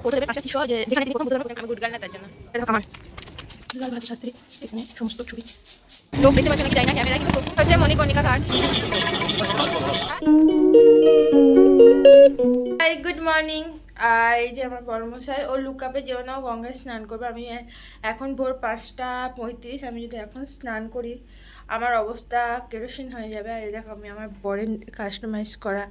বৌদ্ধ দেবের 5টা শিষ্য যেখানে তিনি প্রথম বুদ্ধ ধর্ম আমি গুড গার্ল না তার জন্য আমার লাল বাহাদুর শাস্ত্রী এখানে সমস্ত ছবি লোক দেখতে পাচ্ছেন নাকি জানি না ক্যামেরা কিন্তু হচ্ছে মণিকর্ণিকা ঘাট। Hi good morning. আর এই যে আমার বড়মশাই ও লুকাপে যেও না গঙ্গায় স্নান করবে। আমি এখন ভোর 5:35, আমি যদি এখন স্নান করি আমার অবস্থা কেরোসিন হয়ে যাবে। আর এই দেখো আমি আমার বরের কাস্টমাইজ করা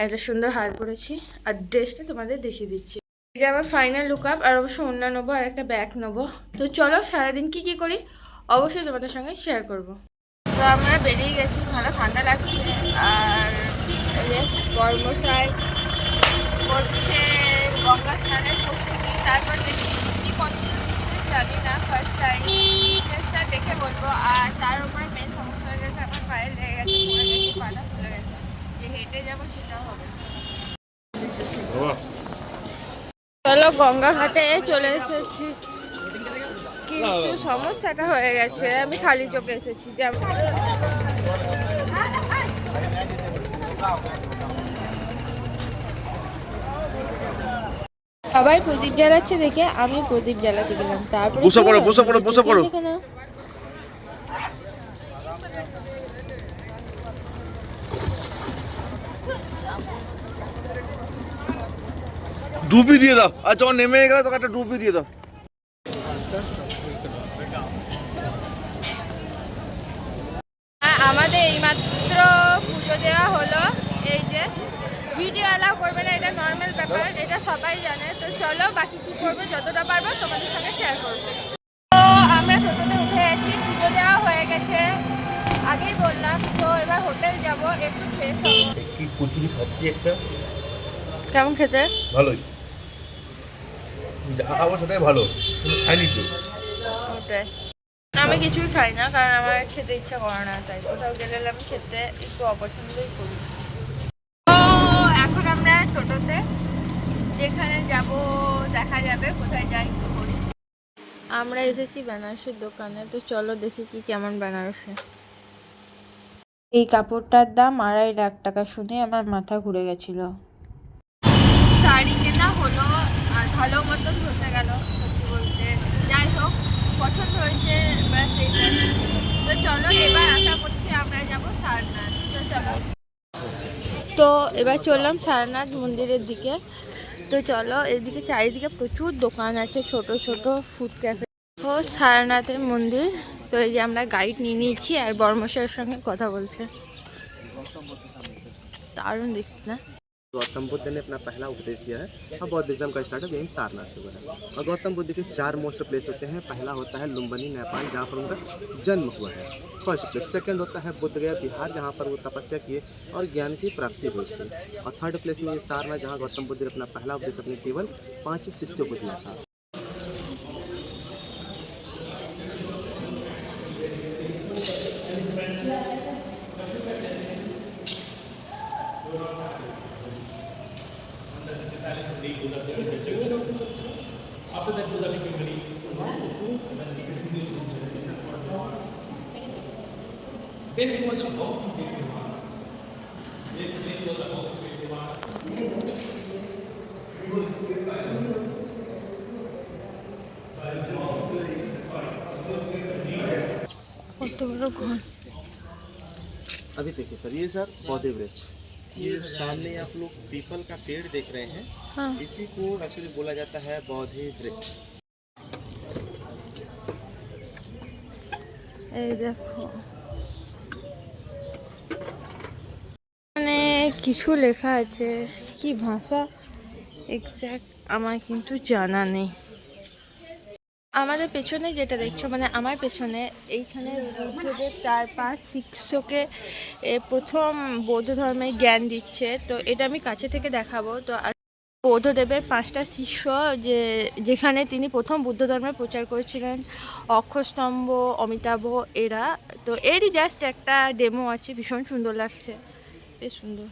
একটা সুন্দর হার পরেছি আর ড্রেসটা তোমাদের দেখিয়ে দিচ্ছি। এটা আমার ফাইনাল লুকআপ। আর অবশ্য ওড়না নেবো আর একটা ব্যাগ নেবো। তো চলো সারাদিন কি কি করি অবশ্যই তোমাদের সঙ্গে শেয়ার করব। তো আমরা বেরিয়ে গেছি, ভালো ঠান্ডা লাগছে। আর এই যে বড়মশাই করছে গঙ্গা স্নানের প্রস্তুতি। তারপর দেখি কী করছে জানি না, ফার্স্ট টাইম ড্রেসটা দেখে বলবো। আর তার উপরে মেন সমস্যা হয়ে গেছে, আমার পায়ে লেগে গেছে, পড়ে গেছে, পাটা ফুলে গেছে, যে হেঁটে যাবো সেটাও হবে। চলো গঙ্গা ঘাটে চলে এসেছি, কিন্তু সমস্যাটা হয়ে গেছে আমি খালি চোখে এসেছি। যেমন সবাই প্রদীপ জ্বালাচ্ছে দেখে আমি প্রদীপ জ্বালাতে গেলাম। তারপরে দেখে না ডুবি দিয়ে দাও। আর যখন নেমে গেলে তোকে একটা ডুবি দিয়ে দাও। আমাদের এইমাত্র পুজো দেওয়া হলো। এই যে ভিডিও অ্যালাউ করবে না, এটা নর্মাল ব্যাপার, এটা সবাই জানে। তো চলো বাকি কী করবো যতটা পারবো তোমাদের সঙ্গে শেয়ার করবো। তো আমরা টোটোতে উঠে গেছি, পুজো দেওয়া হয়ে গেছে আগেই বললাম। তো এবার হোটেল যাব, একটু ফ্রেশ হবো। কি কচুরি খাচ্ছি একটা, কেমন খেতে? ভালোই, যা খাবো সেটাই ভালো, কিন্তু খাইনি তো। ওটাই, আমি কিছুই খাই না কারণ আমার খেতে ইচ্ছা করে না, তাই কোথাও গেলে আমি খেতে একটু অপছন্দই করি। তো এখন আমরা টোটোতে যেখানে যাব দেখা যাবে, কোথায় যাই কি করি। আমরা এসেছি বেনারসির দোকানে। তো চলো দেখি কি কেমন বেনারসি। এই কাপড়টার দাম 2.5 লাখ টাকা শুনে আমার মাথা ঘুরে গেছিল। শাড়ি কেনা হলো আর ভালো মতন ধরতে গেল সত্যি বলতে। যাই হোক পছন্দ হয়েছে, ব্যাস এইটাই। তো চলো এবার আশা করছি আমরা যাবো সারনাথ। তো চলো, তো এবার চললাম সারনাথ মন্দিরের দিকে। তো চলো, এদিকে চারিদিকে প্রচুর দোকান আছে, ছোট ছোট ফুড ক্যাফে। তো সারনাথের মন্দির। তো এই যে আমরা গাইড নিয়ে নিয়েছি আর বর্মশাইয়ের সঙ্গে কথা বলছে। দারুণ দেখতে না? गौतम बुद्ध ने अपना पहला उपदेश दिया है और बौद्धिज्म का स्टार्टअप यहीं सारनाथ से हुआ है। और गौतम बुद्ध के 4 मोस्ट प्लेस होते हैं। पहला होता है लुम्बिनी नेपाल, जहाँ पर उनका जन्म हुआ है, फर्स्ट प्लेस। सेकंड होता है बुद्ध गया बिहार, जहाँ पर वो तपस्या किए और ज्ञान की प्राप्ति हुई थी। और थर्ड प्लेस में सारनाथ, जहाँ गौतम बुद्ध ने अपना पहला उपदेश अपने केवल 5 शिष्यों को दिया था। अभी देखिए सर, ये सर पौधे वृक्ष, ये सामने आप लोग पीपल का पेड़ देख रहे हैं। हाँ। इसी को एक्चुअली बोला जाता है पौधे वृक्ष। এই দেখো মানে কিছু লেখা আছে, কি ভাষা এক্স্যাক্ট আমার কিন্তু জানা নেই। আমাদের পেছনে যেটা দেখছো, মানে আমার পেছনে এইখানে বুদ্ধদেব 4-5 শিষ্যকে প্রথম বৌদ্ধ ধর্মের জ্ঞান দিচ্ছে। তো এটা আমি কাছে থেকে দেখাবো। তো বৌদ্ধদেবের 5টা শিষ্য যেখানে তিনি প্রথম বুদ্ধ ধর্মের প্রচার করেছিলেন, অক্ষস্তম্ভ, অমিতাভ এরা। তো এরই জাস্ট একটা ডেমো আছে, ভীষণ সুন্দর লাগছে, বেশ সুন্দর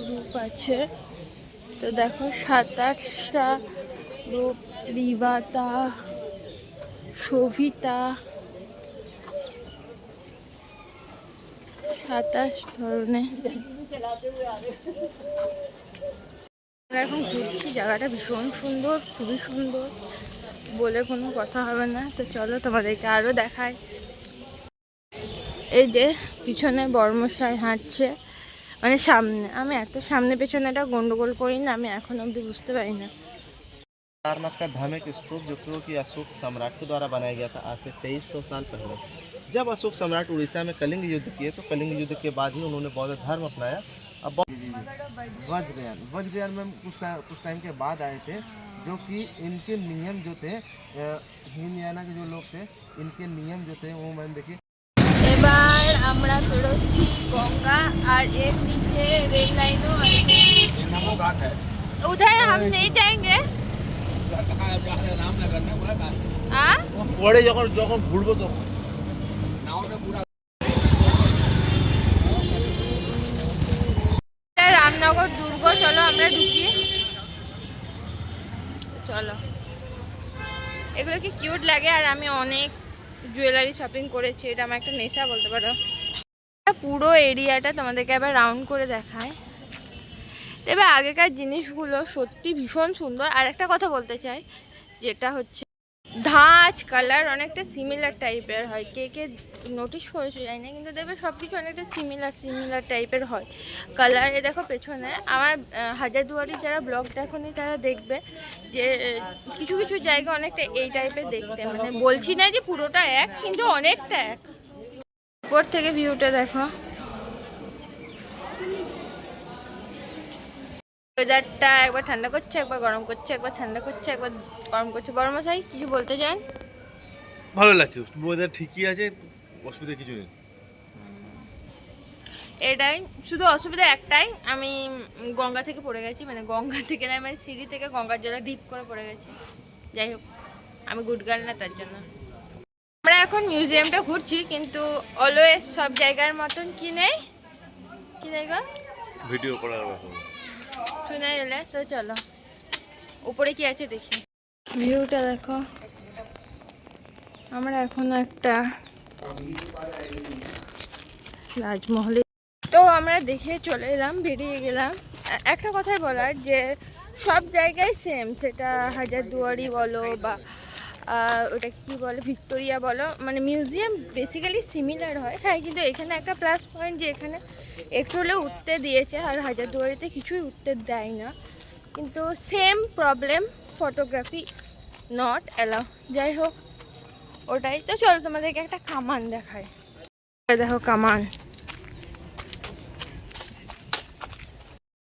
রূপ আছে। তো দেখো 27টা রূপ, বিবাতা, শোভিতা, 27 ধরনের। আমরা এখন ঘুরছি, জায়গাটা ভীষণ সুন্দর, খুবই সুন্দর, বলে কোনো কথা হবে না। তো চলো তোমাদেরকে আরও দেখাই। এই যে পিছনে বর্মশাই হাঁটছে, মানে সামনে। আমি এত সামনে পেছনেটা গন্ডগোল করি না, আমি এখন অবধি बुझते পারি না। सारनाथ का धार्मिक स्तूप जो कि अशोक सम्राट के द्वारा बनाया गया था आज से 2300 साल पहले। जब अशोक सम्राट उड़ीसा में कलिंग युद्ध किए तो कलिंग युद्ध के बाद ही उन्होंने बौद्ध धर्म अपनाया। अब वज्रयान में कुछ टाइम के बाद आए थे, जो कि इनके नियम जो थे, हीनयाना के जो लोग थे, इनके नियम जो थे वो मैंने देखिए। এবার আমরা বেরোচ্ছি গঙ্গা, আর এর নিচে রেল লাইনও আছে। उधर हम नहीं जाएंगे। পরে যখন যখন ঘুরবো তখন রামনগর দুর্গ, চলো আমরা ঢুকি। চলো, এগুলো কি কিউট লাগে। আর আমি অনেক জুয়েলারি শপিং করেছি, এটা আমার একটা নেশা বলতে পারো। পুরো এরিয়াটা তোমাদেরকে আবার রাউন্ড করে দেখায়। তবে আগেকার জিনিসগুলো সত্যি ভীষণ সুন্দর। আর একটা কথা বলতে চাই, যেটা হচ্ছে ধাঁচ কালার অনেকটা সিমিলার টাইপের হয়। কে কে নোটিস করেছে জানি না, কিন্তু দেখবে সব কিছু অনেকটা সিমিলার টাইপের হয় কালার। এ দেখো পেছনে আমার হাজারদুয়ারি যারা ব্লগ দেখোনি তারা দেখবে যে কিছু কিছু জায়গা অনেকটা এই টাইপের দেখতে। মানে বলছি না যে পুরোটা এক, কিন্তু অনেকটা এক। উপর থেকে ভিউটা দেখো, ওয়েদারটা একবার ঠান্ডা করছে, একবার গরম করছে, একবার ঠান্ডা করছে, একবার গরম করছে। বড় মশাই কিছু বলতে চান? ভালো লাগছে, ওয়েদার ঠিকই আছে, অসুবিধা কিছু নেই। এটাই শুধু অসুবিধা একটাই, আমি গঙ্গা থেকে পড়ে গেছি। মানে গঙ্গা থেকে না, মানে সিঁড়ি থেকে গঙ্গার জলে ডিপ করে পড়ে গেছি। যাই হোক, আমি গুড গার্ল না, তার জন্য। আমরা এখন মিউজিয়ামটা ঘুরছি, কিন্তু অলওয়েজ সব জায়গার মতন কি নেই গো, ভিডিও করার ব্যাপার শুনে এলে। তো চলো উপরে কি আছে দেখি। ভিউটা দেখো। আমরা এখনো একটা রাজমহলে, তো আমরা দেখে চলে এলাম, বেরিয়ে গেলাম। একটা কথাই বলার যে সব জায়গায় সেম, সেটা হাজারদুয়ারি বলো বা ওটা কি বলে ভিক্টোরিয়া বলো, মানে মিউজিয়াম বেসিক্যালি সিমিলার হয়। হ্যাঁ, কিন্তু এখানে একটা প্লাস পয়েন্ট যে এখানে একটু হলেও উঠতে দিয়েছে, আর হাজারদুয়ারিতে কিছুই উঠতে দেয় না। কিন্তু same problem, photography not allow. যাই হোক, ওটাই। তো চলো তোমাদেরকে একটা কামান দেখায়। দেখো কামান।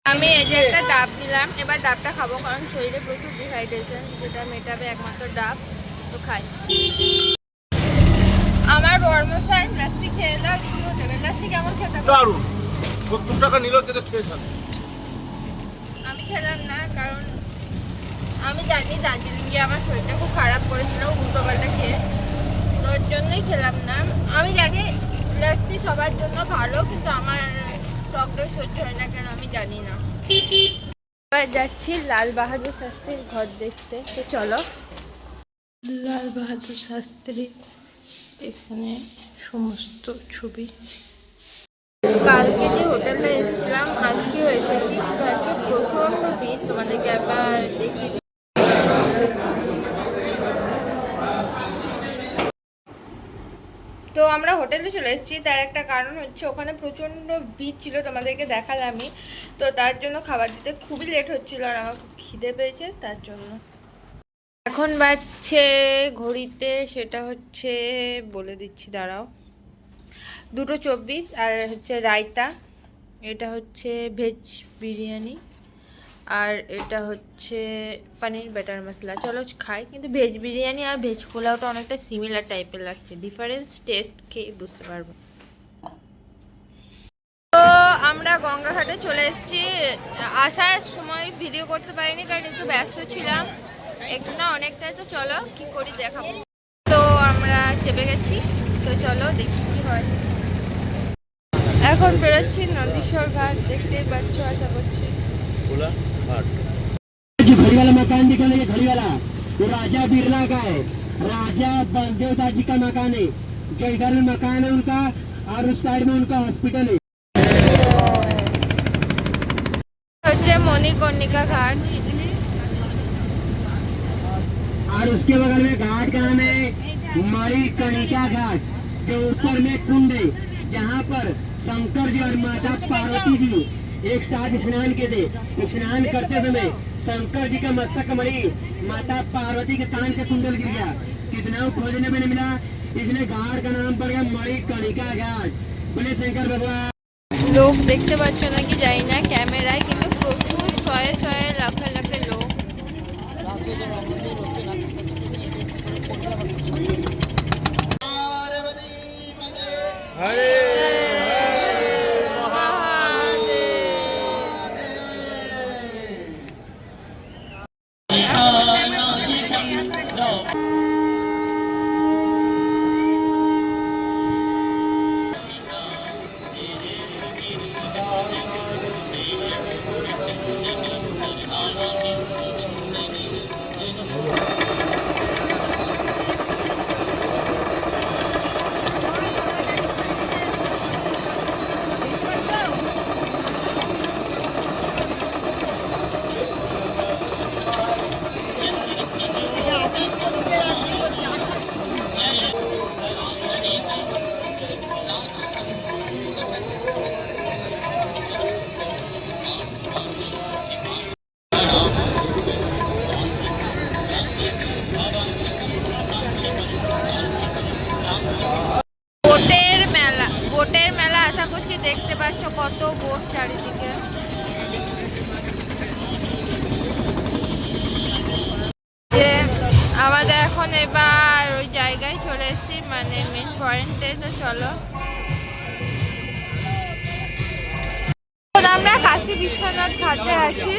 আমি এই যে একটা ডাব দিলাম, এবার ডাবটা খাবো, কারণ শরীরে প্রচুর ডিহাইড্রেশন, যেটা মেটাবে একমাত্র ডাব। তো খাই। আমার বর্মশাই লাস্সি খেয়ে দাও, রিভিউ দেবে। লাস্সি কেমন খেতে? দারুণ, 70 টাকা নিল, তো খেয়েছেন। আমি খেলাম না, কারণ আমি জানি দার্জিলিং গিয়ে আমার শরীরটা খুব খারাপ করেছিল উল্টো পাল্টা খেয়ে, তোর জন্যই খেলাম না। আমি জানি লাস্সি সবার জন্য ভালো, কিন্তু আমার টক দই সহ্য হয় না কেন আমি জানি না। এবার যাচ্ছি লাল বাহাদুর শাস্ত্রীর ঘর দেখতে। তো চলো। লাল বাহাদুর শাস্ত্রী, এখানে সমস্ত ছবি। কালকে যে হোটেলে এসেছিলাম আজকে হয়েছে কি, কিন্তু আজকে প্রচণ্ড ভিড়। তোমাদেরকে একবার দেখি। তো আমরা হোটেলে চলে এসেছি, তার একটা কারণ হচ্ছে ওখানে প্রচণ্ড ভিড় ছিল, তোমাদেরকে দেখালামই। তো তার জন্য খাবার দিতে খুবই লেট হচ্ছিল, আর আমার খুব খিদে পেয়েছে তার জন্য। এখন বাজছে ঘড়িতে, সেটা হচ্ছে বলে দিচ্ছি দাঁড়াও, 2:24। আর হচ্ছে রায়তা, এটা হচ্ছে ভেজ বিরিয়ানি, আর এটা হচ্ছে পনির বাটার মশলা। চলো খাই। কিন্তু ভেজ বিরিয়ানি আর ভেজ পোলাওটা অনেকটা সিমিলার টাইপের লাগছে, ডিফারেন্স টেস্ট খেয়ে বুঝতে পারবো। তো আমরা গঙ্গাঘাটে চলে এসেছি। আসার সময় ভিডিও করতে পারিনি, কারণ একটু ব্যস্ত ছিলাম একটু না অনেকটাই। তো চলো কি করি দেখাবো। তো আমরা চেপে গেছি, তো চলো দেখি কি হয়। এখন বেরোচ্ছি নন্দীশ্বর ঘাট, দেখতেই পাচ্ছ, আশা করছি। जो घड़ी वाला मकान दिख रहा है, घड़ी वाला वो राजा बिरला का है। राजा देवता जी का मकान है, जो इधर में मकान है उनका, और उस साइड में उनका हॉस्पिटल है। হচ্ছে হচ্ছে মণিকর্ণিকা ঘাট। और उसके बगल में घाट का नाम है मणिकर्णिका घाट, जो ऊपर में कुंड है, जहाँ पर शंकर जी और माता पार्वती जी एक साथ स्नान किए थे। स्नान करते समय शंकर जी का मस्तक मणि माता पार्वती के कान से कुंडल गिर गया। कितना खोजने में नहीं मिला, इसलिए घाट का नाम पड़ गया मणिकर्णिका घाट। बोले शंकर भगवान। লোক দেখতে পাচ্ছ নাকি জানি না ক্যামেরায়, কিন্তু প্রচুর শয়ে শয়ে লাখে লাখে লোক। বোটের মেলা আশা করছি দেখতে পাচ্ছ কত বোট চারিদিকে। যে আমাদের এখন এবার ওই জায়গায় চলে এসেছি, মানে মেন পয়েন্টে। তো চলো, আমরা কাশী বিশ্বনাথ ঘাটে আছি,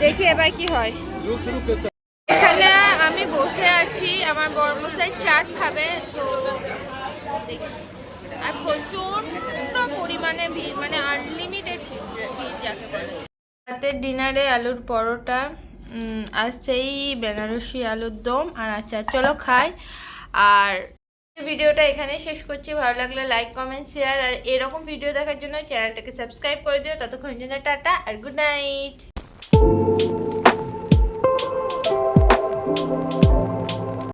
দেখি এবার কি হয়। এখানে আমি বসে আছি, আমার বড় মশাই চাট খাবে, তো আর প্রচুর পরিমাণে ভিড়, মানে আনলিমিটেড ভিড় যাকে বলে। রাতের ডিনারে আলুর পরোটা আর সেই বেনারসি আলুর দম আর আচার। চলো খাই। আর ভিডিওটা এখানে শেষ করছি। ভালো লাগলে লাইক কমেন্ট শেয়ার, আর এরকম ভিডিও দেখার জন্য চ্যানেলটাকে সাবস্ক্রাইব করে দিও। ততক্ষণ জন্য টাটা আর গুড নাইট।